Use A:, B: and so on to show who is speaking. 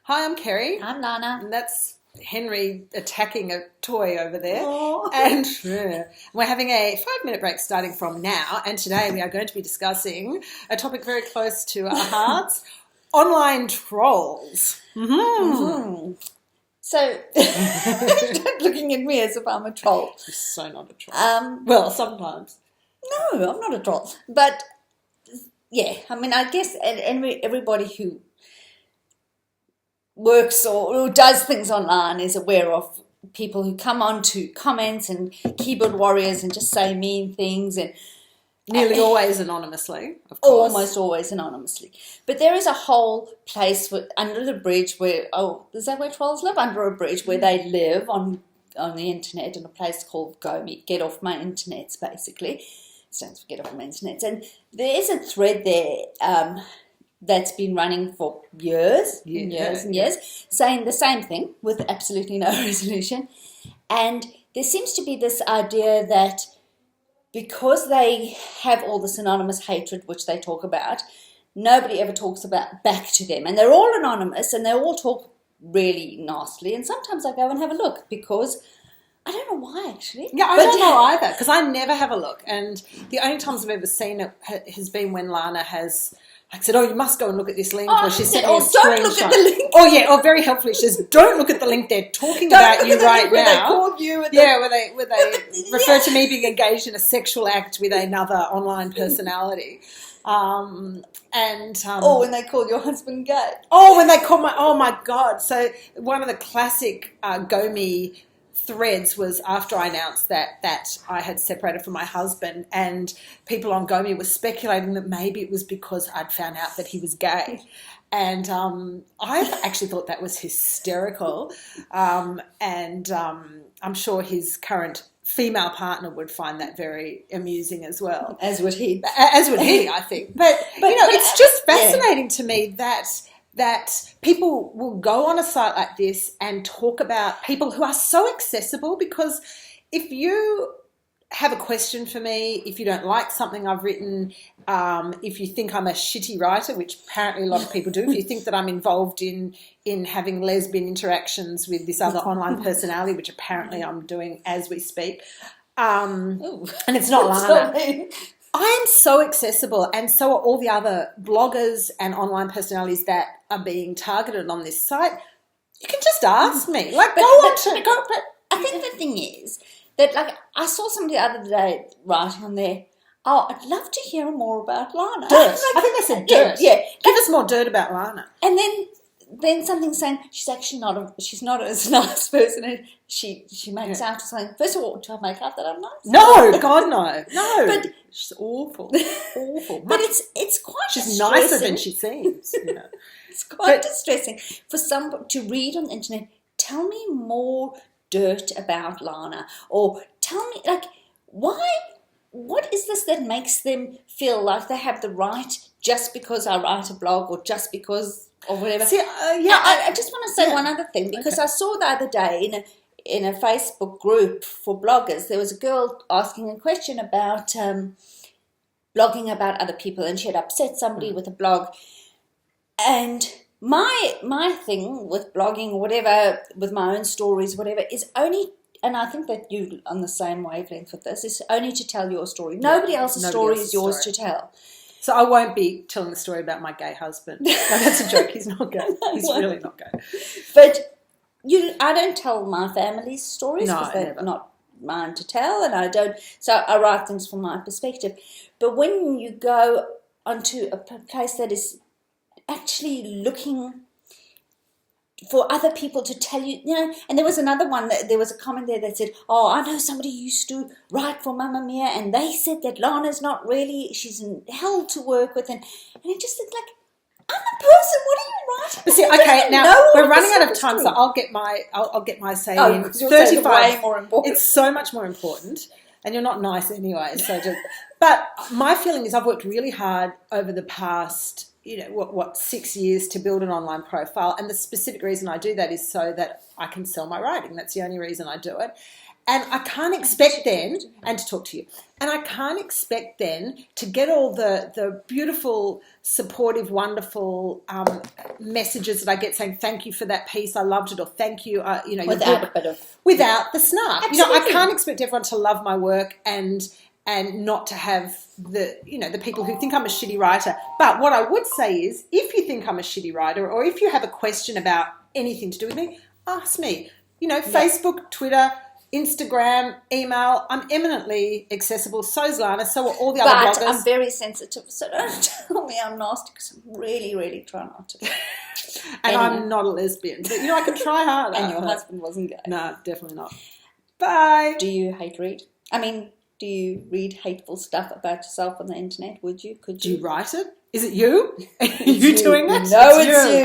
A: Hi, I'm Kerri,
B: I'm Lana.
A: and that's Henry attacking a toy over there.
B: Oh.
A: And we're having a 5-minute break starting from now. And today we are going to be discussing a topic very close to our hearts, online trolls.
B: Mm-hmm. So, don't looking at me as if I'm a troll.
A: You're so not a troll. Well, sometimes.
B: No, I'm not a troll. But, yeah, I mean, I guess everybody who works or does things online is aware of people who come on to comments and keyboard warriors and just say mean things and
A: Nearly always anonymously, of course.
B: almost always anonymously. But there is a whole place under the bridge where, is that where trolls live? Under a bridge where they live on the internet in a place called Get Off My Internets, basically. It stands for Get Off My Internets. And there is a thread there that's been running for years and years, saying the same thing with absolutely no resolution. And there seems to be this idea that because they have all this anonymous hatred, which they talk about, nobody ever talks about back to them. And they're all anonymous and they all talk really nastily. And sometimes I go and have a look because I don't know why, actually.
A: Yeah, I don't know either because I never have a look. And the only times I've ever seen it has been when Lana has said, you must go and look at this link.
B: Or
A: she
B: said,
A: don't
B: look at the link.
A: Or very helpfully, she says, don't look at the link. They're talking about you right
B: where
A: now.
B: They call you
A: where they refer to me being engaged in a sexual act with another online personality. When
B: they call your husband gay.
A: When they call my God. So one of the classic GoMe threads was after I announced that I had separated from my husband, and people on GoMe were speculating that maybe it was because I'd found out that he was gay. And I actually thought that was hysterical. I'm sure his current female partner would find that very amusing as well.
B: As would he.
A: I think. But it's just fascinating to me that people will go on a site like this and talk about people who are so accessible, because if you have a question for me, if you don't like something I've written, if you think I'm a shitty writer, which apparently a lot of people do, if you think that I'm involved in having lesbian interactions with this other online personality, which apparently I'm doing as we speak, and it's not Lana. I am so accessible, and so are all the other bloggers and online personalities that are being targeted on this site. You can just ask me. But
B: I think the thing is that, I saw somebody the other day writing on there, I'd love to hear more about Lana.
A: Dirt. I think they said dirt.
B: Yeah.
A: Give us more dirt about Lana.
B: And then something saying she's actually she's not as nice person as she makes out. Something. First of all, do I make out that I'm nice?
A: No, God, no.
B: But
A: she's awful. Awful.
B: But it's quite
A: she's nicer than she seems.
B: It's quite distressing for someone to read on the internet, tell me more dirt about Lana, or tell me, why, what is this that makes them feel like they have the right just because I write a blog or just because or whatever.
A: See,
B: I just want to say one other thing, because I saw the other day in a Facebook group for bloggers, there was a girl asking a question about blogging about other people, and she had upset somebody with a blog. And my thing with blogging or whatever, with my own stories, whatever, is only, and I think that you're on the same wavelength with this, is only to tell your story. Nobody else's story is yours to tell.
A: So I won't be telling the story about my gay husband. No, that's a joke. He's not gay. He's really not gay.
B: But I don't tell my family's stories because they're
A: never.
B: not mine to tell, and I don't. So I write things from my perspective. But when you go onto a place that is actually looking for other people to tell you, and there was another one, there was a comment there that said, I know somebody used to write for Mamma Mia, and they said that Lana's not really, she's in hell to work with, and it just looked like, I'm a person, what are you writing?
A: But see, okay, now we're running out of time, so I'll get my say in. 35.
B: Way more important.
A: It's so much more important, and you're not nice anyway. But my feeling is I've worked really hard over the past 6 years to build an online profile, and the specific reason I do that is so that I can sell my writing. That's the only reason I do it. And I can't expect then, and to talk to you, and I can't expect then to get all the beautiful, supportive, wonderful messages that I get saying, thank you for that piece, I loved it, or thank you, your book, without the snark.
B: Absolutely.
A: I can't expect everyone to love my work and not to have the people who think I'm a shitty writer. But what I would say is, if you think I'm a shitty writer, or if you have a question about anything to do with me, ask me. Facebook, Twitter, Instagram, email. I'm eminently accessible. So is Lana. So are all the other bloggers.
B: But I'm very sensitive, so don't tell me I'm nasty, because I'm really, really trying not to.
A: And I'm not a lesbian. But, I can try harder.
B: And your husband wasn't gay.
A: No, definitely not. Bye.
B: Do you read? Do you read hateful stuff about yourself on the internet? Would you? Could you?
A: Do you write it? Is it you? Are you doing it?
B: No, it's you.